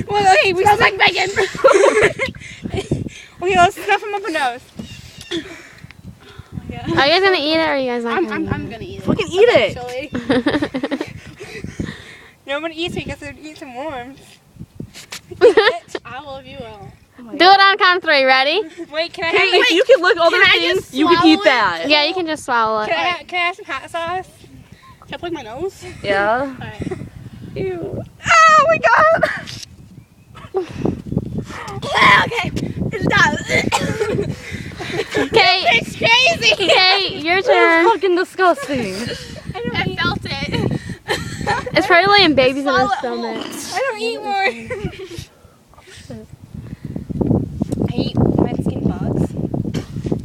Well, okay, we smells like bacon. Okay, let's stuff him up a nose. Are you guys gonna eat it or are you guys not gonna I'm gonna eat it. Fucking eat it. Nobody eats it because they eat some worms. I will if you will. Do it on count of 3. Ready? Wait, can I Hey, have if you can lick other I things, just you can swallow eat it? that. Yeah, you can just swallow it. Can I have some hot sauce? Can I plug my nose? Yeah. Alright. Ew. Oh my god. Okay, it's done. Okay. It's crazy. Okay, your That's turn. fucking disgusting. I felt it. It's probably laying babies in his stomach. I don't eat more. I eat Mexican bugs.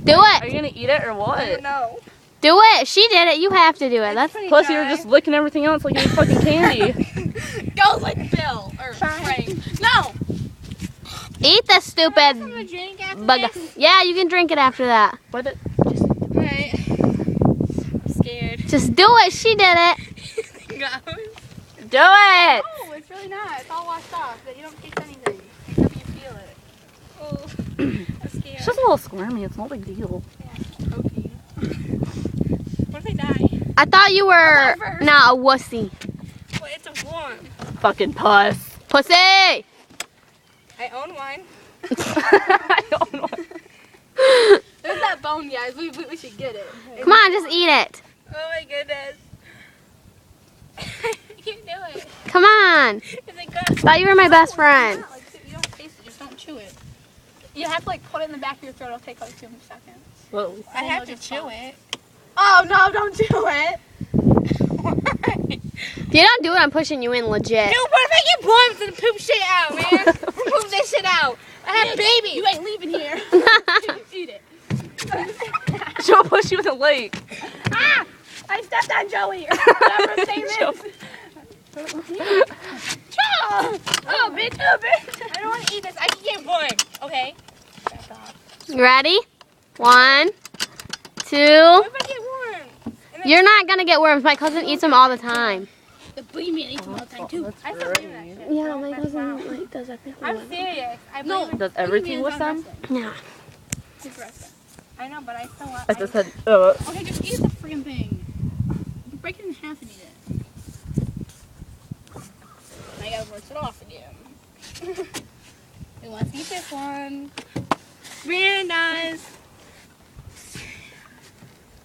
Do Are it. you gonna eat it or I don't what? know. Do it. She did it. You have to do it. That's Plus, you were just licking everything else like it was fucking candy. Go like Bill. Or Frank. No! eat the stupid Something to drink after bug. this? Yeah, you can drink it after that. What? Alright. I'm scared. Just do it. She did it. Do it. Oh, it's really not. It's all washed off. But you don't taste anything. Except you feel it. Oh, I'm It's scared. just a little squirmy. It's no big deal. Protein. What if I die? I thought you were not a wussy. Well, it's a worm. Fucking puss. Pussy. I own one. I don't know. There's that bone, guys. We should get it. Come on, just eat it. Oh my goodness. You do it. Come on. Is it good? Thought you were my best friend. Not, like, you don't taste it. Just don't chew it. You have to like put it in the back of your throat. It'll take like 2 seconds. Whoa. I have to just chew fall. it. Oh no! Don't chew it. If you don't do it, I'm pushing you in legit. Dude, what if I get worms and poop shit out, man? Poop this shit out. I have babies. You ain't leaving here. Eat it. She'll push you in the lake. Ah! I stepped on Joey. Or whatever his name She'll- is. Oh, bitch! Oh, bitch! I don't want to eat this. I can get worms. Okay. You ready? 1, 2. What if I get worms? And then You're not gonna get worms. My cousin eats them all the time. The boogeyman eats them all the time too. I still believe in that shit. Yeah, Don't my mess cousin around. like does everything. I'm serious. I No. believe in Does everything with them? Yeah. I know, but I still want. I just said, Okay, just eat the freaking thing. Break it in half and eat it. Now you gotta rinse it off again. Who wants to eat this one? Really nice.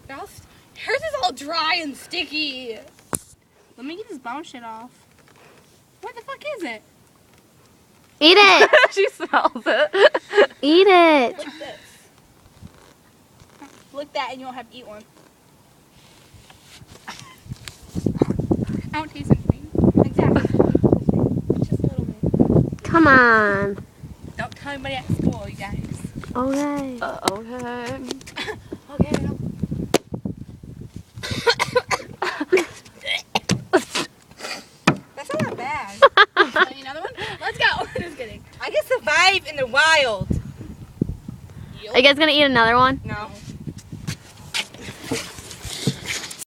Hers is all dry and sticky. Let me get this bone shit off. What the fuck is it? Eat it. she smells it. Eat it. Like this. Lick that and you won't have to eat one. I don't taste anything. Exactly. Just a little bit. Come on. Don't tell anybody at school, you guys. Okay. Okay. Okay, no. That's not that bad. Want another one? Let's go. Just kidding. I can survive in the wild. Are you guys gonna eat another one? No.